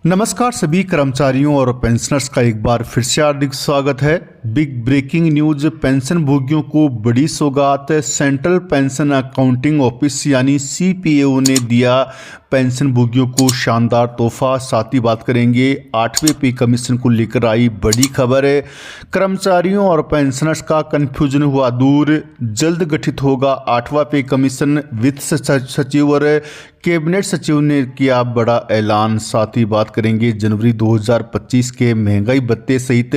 नमस्कार सभी कर्मचारियों और पेंशनर्स का एक बार फिर से हार्दिक स्वागत है। बिग ब्रेकिंग न्यूज, पेंशन भोगियों को बड़ी सौगात। सेंट्रल पेंशन अकाउंटिंग ऑफिस यानी सीपीएओ ने दिया पेंशन भोगियों को शानदार तोहफा। साथ ही बात करेंगे 8वें पे कमीशन को लेकर आई बड़ी खबर है। कर्मचारियों और पेंशनर्स का कंफ्यूजन हुआ दूर, जल्द गठित होगा 8वां पे कमीशन। वित्त सचिव और कैबिनेट सचिव ने किया बड़ा ऐलान। साथ ही बात करेंगे जनवरी 2025 के महंगाई भत्ते सहित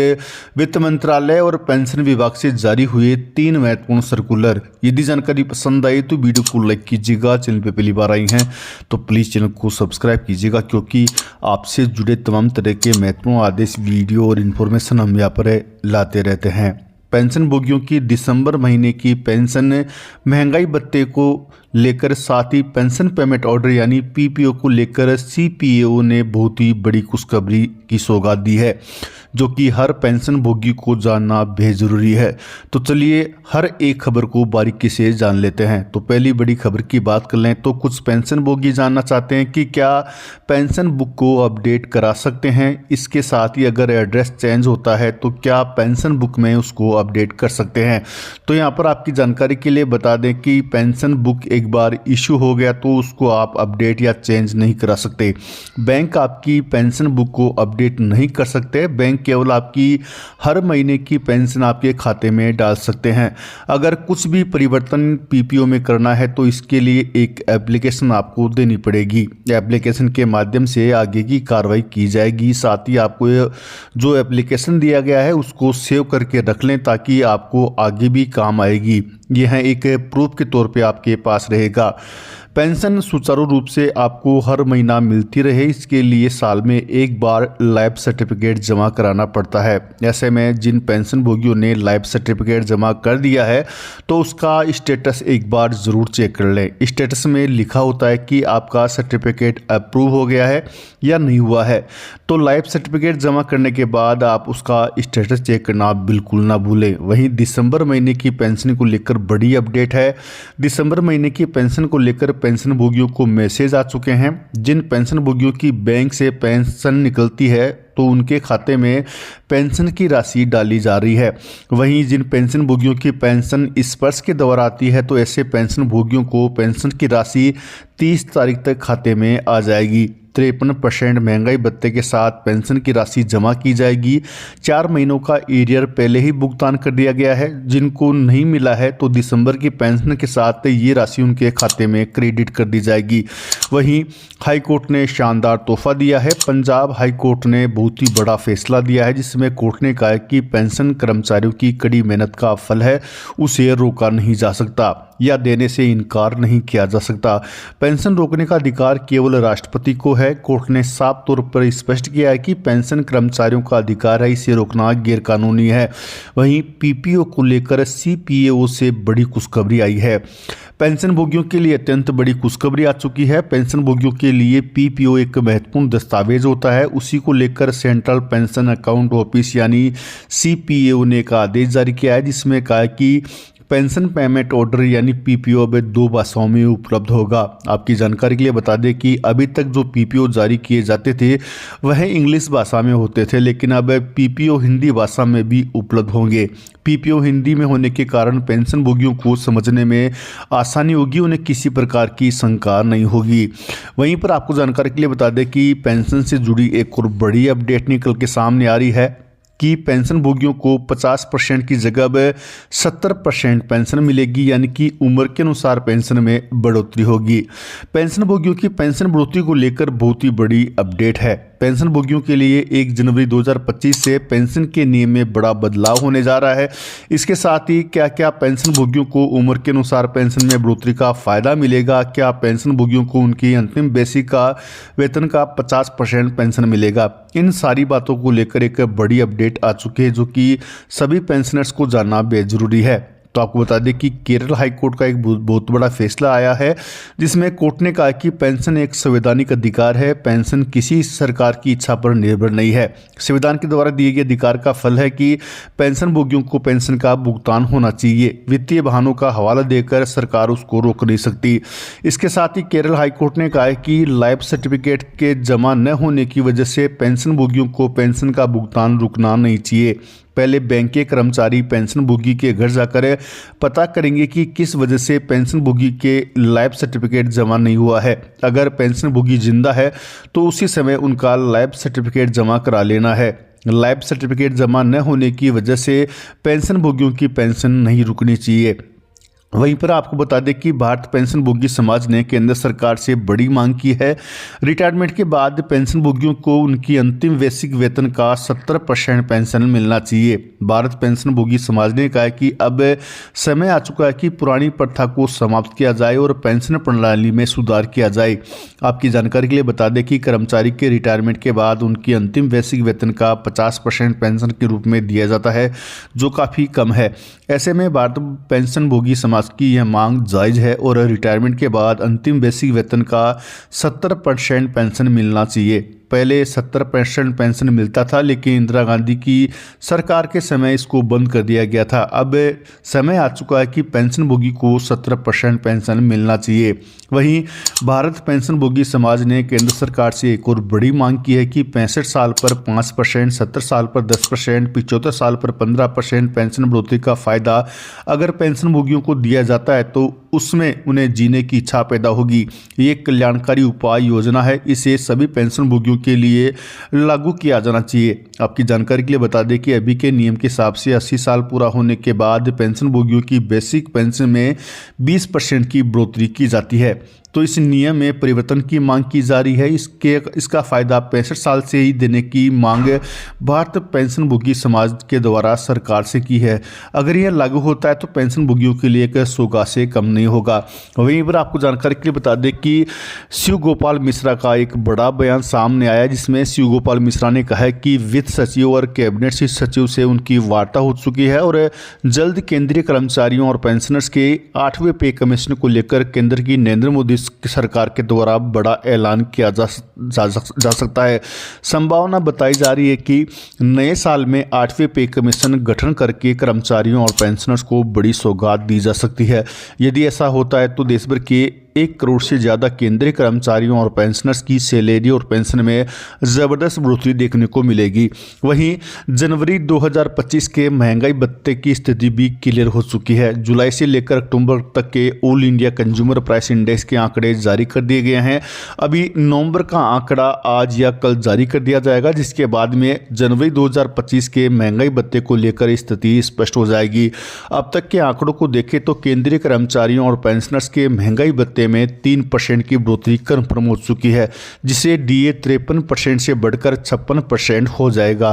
वित्त मंत्रालय और पेंशन विभाग से जारी हुए 3 महत्वपूर्ण सर्कुलर। यदि जानकारी पसंद आई तो वीडियो को लाइक कीजिएगा। चैनल पे पहली बार आई हैं तो प्लीज़ चैनल को सब्सक्राइब कीजिएगा, क्योंकि आपसे जुड़े तमाम तरह के महत्वपूर्ण आदेश, वीडियो और इन्फॉर्मेशन हम यहाँ पर लाते रहते हैं। पेंशन भोगियों की दिसंबर महीने की पेंशन महंगाई भत्ते को लेकर, साथ ही पेंशन पेमेंट ऑर्डर यानी पीपीओ को लेकर सीपीएओ ने बहुत ही बड़ी खुशखबरी की सौगात दी है, जो कि हर पेंशन भोगी को जानना बेहद जरूरी है। तो चलिए हर एक खबर को बारीकी से जान लेते हैं। तो पहली बड़ी खबर की बात कर लें तो कुछ पेंशन भोगी जानना चाहते हैं कि क्या पेंशन बुक को अपडेट करा सकते हैं। इसके साथ ही अगर एड्रेस चेंज होता है तो क्या पेंशन बुक में उसको अपडेट कर सकते हैं। तो यहाँ पर आपकी जानकारी के लिए बता दें कि पेंशन बुक एक बार इशू हो गया तो उसको आप अपडेट या चेंज नहीं करा सकते। बैंक आपकी पेंशन बुक को अपडेट नहीं कर सकते। बैंक केवल आपकी हर महीने की पेंशन आपके खाते में डाल सकते हैं। अगर कुछ भी परिवर्तन पीपीओ में करना है तो इसके लिए एक एप्लीकेशन आपको देनी पड़ेगी। एप्लीकेशन के माध्यम से आगे की कार्रवाई की जाएगी। साथ ही आपको जो एप्लीकेशन दिया गया है उसको सेव करके रख लें, ताकि आपको आगे भी काम आएगी। यह एक प्रूफ के तौर पे आपके पास रहेगा। पेंशन सुचारू रूप से आपको हर महीना मिलती रहे, इसके लिए साल में एक बार लाइफ सर्टिफिकेट जमा कराना पड़ता है। ऐसे में जिन पेंशन भोगियों ने लाइफ सर्टिफिकेट जमा कर दिया है तो उसका स्टेटस एक बार ज़रूर चेक कर लें। स्टेटस में लिखा होता है कि आपका सर्टिफिकेट अप्रूव हो गया है या नहीं हुआ है। तो लाइफ सर्टिफिकेट जमा करने के बाद आप उसका स्टेटस चेक करना बिल्कुल ना भूलें। वहीं दिसंबर महीने की पेंशन को लेकर बड़ी अपडेट है। दिसंबर महीने की पेंशन को लेकर पेंशन भोगियों को मैसेज आ चुके हैं। जिन पेंशन भोगियों की बैंक से पेंशन निकलती है तो उनके खाते में पेंशन की राशि डाली जा रही है। वहीं जिन पेंशन भोगियों की पेंशन स्पर्श के द्वारा आती है तो ऐसे पेंशन भोगियों को पेंशन की राशि 30 तारीख तक खाते में आ जाएगी। 53% महंगाई भत्ते के साथ पेंशन की राशि जमा की जाएगी। 4 महीनों का एरियर पहले ही भुगतान कर दिया गया है। जिनको नहीं मिला है तो दिसंबर की पेंशन के साथ ये राशि उनके खाते में क्रेडिट कर दी जाएगी। वहीं हाईकोर्ट ने शानदार तोहफा दिया है। पंजाब हाईकोर्ट ने बहुत ही बड़ा फैसला दिया है, जिसमें कोर्ट ने कहा है कि पेंशन कर्मचारियों की कड़ी मेहनत का फल है, उसे रोका नहीं जा सकता या देने से इनकार नहीं किया जा सकता। पेंशन रोकने का अधिकार केवल राष्ट्रपति को है। कोर्ट ने साफ तौर पर स्पष्ट किया है कि पेंशन कर्मचारियों का अधिकार है, इसे रोकना गैरकानूनी है। वहीं पीपीओ को लेकर सीपीएओ से बड़ी खुशखबरी आई है। पेंशन भोगियों के लिए अत्यंत बड़ी खुशखबरी आ चुकी है। पेंशन भोगियों के लिए पीपीओ एक महत्वपूर्ण दस्तावेज होता है। उसी को लेकर सेंट्रल पेंशन अकाउंट ऑफिस यानी सीपीएओ ने एक आदेश जारी किया है, जिसमें कहा है कि पेंशन पेमेंट ऑर्डर यानी पीपीओ अब 2 भाषाओं में उपलब्ध होगा। आपकी जानकारी के लिए बता दें कि अभी तक जो पीपीओ जारी किए जाते थे वह इंग्लिश भाषा में होते थे, लेकिन अब पीपीओ हिंदी भाषा में भी उपलब्ध होंगे। पीपीओ हिंदी में होने के कारण पेंशन भोगियों को समझने में आसानी होगी, उन्हें किसी प्रकार की शंका नहीं होगी। वहीं पर आपको जानकारी के लिए बता दें कि पेंशन से जुड़ी एक और बड़ी अपडेट निकल के सामने आ रही है कि पेंशन भोगियों को 50% की जगह अब 70% पेंशन मिलेगी, यानी कि उम्र के अनुसार पेंशन में बढ़ोतरी होगी। पेंशन भोगियों की पेंशन बढ़ोतरी को लेकर बहुत ही बड़ी अपडेट है। पेंशन भोगियों के लिए 1 जनवरी 2025 से पेंशन के नियम में बड़ा बदलाव होने जा रहा है। इसके साथ ही क्या क्या पेंशन भोगियों को उम्र के अनुसार पेंशन में बढ़ोतरी का फायदा मिलेगा, क्या पेंशन भोगियों को उनकी अंतिम बेसिक का वेतन का 50% पेंशन मिलेगा, इन सारी बातों को लेकर एक बड़ी अपडेट आ चुकी है, जो कि सभी पेंशनर्स को जानना बेहद जरूरी है। तो आपको बता दें कि केरल हाई कोर्ट का एक बहुत बड़ा फैसला आया है, जिसमें कोर्ट ने कहा कि पेंशन एक संवैधानिक अधिकार है। पेंशन किसी सरकार की इच्छा पर निर्भर नहीं है। संविधान के द्वारा दिए गए अधिकार का फल है कि पेंशन भोगियों को पेंशन का भुगतान होना चाहिए। वित्तीय बहानों का हवाला देकर सरकार उसको रोक नहीं सकती। इसके साथ ही केरल हाई कोर्ट ने कहा है कि लाइफ सर्टिफिकेट के जमा न होने की वजह से पेंशन भोगियों को पेंशन का भुगतान रुकना नहीं चाहिए। पहले बैंक के कर्मचारी पेंशन भोगी के घर जाकर पता करेंगे कि किस वजह से पेंशन भोगी के लाइफ सर्टिफिकेट जमा नहीं हुआ है। अगर पेंशन भोगी जिंदा है तो उसी समय उनका लाइफ सर्टिफिकेट जमा करा लेना है। लाइफ सर्टिफिकेट जमा न होने की वजह से पेंशन भोगियों की पेंशन नहीं रुकनी चाहिए। वहीं पर आपको बता दें कि भारत पेंशन भोगी समाज ने केंद्र सरकार से बड़ी मांग की है। रिटायरमेंट के बाद पेंशन भोगियों को उनकी अंतिम वैश्विक वेतन का 70% पेंशन मिलना चाहिए। भारत पेंशन भोगी समाज ने कहा है कि अब समय आ चुका है कि पुरानी प्रथा को समाप्त किया जाए और पेंशन प्रणाली में सुधार किया जाए। आपकी जानकारी के लिए बता दें कि कर्मचारी के रिटायरमेंट के बाद उनकी अंतिम वैश्विक वेतन का 50% पेंशन के रूप में दिया जाता है, जो काफ़ी कम है। ऐसे में भारत पेंशन भोगी समाज की यह मांग जायज़ है और रिटायरमेंट के बाद अंतिम बेसिक वेतन का 70% पेंशन मिलना चाहिए। पहले 70% पेंशन मिलता था, लेकिन इंदिरा गांधी की सरकार के समय इसको बंद कर दिया गया था। अब समय आ चुका है कि पेंशन भोगी को 70% पेंशन मिलना चाहिए। वहीं भारत पेंशन भोगी समाज ने केंद्र सरकार से एक और बड़ी मांग की है कि 65 साल पर 5%, 70 साल पर 10%, 75 साल पर 15% पेंशन बढ़ोतरी का फायदा अगर पेंशन भोगियों को दिया जाता है तो उसमें उन्हें जीने की इच्छा पैदा होगी। ये कल्याणकारी उपाय योजना है, इसे सभी पेंशन भोगियों के लिए लागू किया जाना चाहिए। आपकी जानकारी के लिए बता दें कि अभी के नियम के हिसाब से 80 साल पूरा होने के बाद पेंशन भोगियों की बेसिक पेंशन में 20% की बढ़ोतरी की जाती है। तो इस नियम में परिवर्तन की मांग की जा रही है। इसका फायदा 65 साल से ही देने की मांग भारत पेंशन भोगी समाज के द्वारा सरकार से की है। अगर यह लागू होता है तो पेंशन भोगियों के लिए एक सौगात से कम नहीं होगा। वहीं पर आपको जानकारी के लिए बता दें कि शिव गोपाल मिश्रा का एक बड़ा बयान सामने आया, जिसमें शिव गोपाल मिश्रा ने कहा है कि वित्त सचिव और कैबिनेट सचिव से उनकी वार्ता हो चुकी है और जल्द केंद्रीय कर्मचारियों और पेंशनर्स के 8वें पे कमीशन को लेकर केंद्र की नरेंद्र मोदी सरकार के द्वारा बड़ा ऐलान किया जा सकता है। संभावना बताई जा रही है कि नए साल में 8वें पे कमीशन गठन करके कर्मचारियों और पेंशनर्स को बड़ी सौगात दी जा सकती है। यदि ऐसा होता है तो देश भर के 1 करोड़ से ज़्यादा केंद्रीय कर्मचारियों और पेंशनर्स की सैलरी और पेंशन में ज़बरदस्त बढ़ोतरी देखने को मिलेगी। वहीं जनवरी 2025 के महंगाई भत्ते की स्थिति भी क्लियर हो चुकी है। जुलाई से लेकर अक्टूबर तक के all India consumer price index के आंकड़े जारी कर दिए गए हैं। अभी नवंबर का आंकड़ा आज या कल जारी कर दिया जाएगा, जिसके बाद में जनवरी 2025 के महंगाई भत्ते को लेकर स्थिति स्पष्ट हो जाएगी। अब तक के आंकड़ों को देखें तो केंद्रीय कर्मचारियों और पेंशनर्स के महंगाई भत्ते में 3% की बढ़ोतरी कन्फर्म हो चुकी है, जिसे DA 53% से बढ़कर 56% हो जाएगा।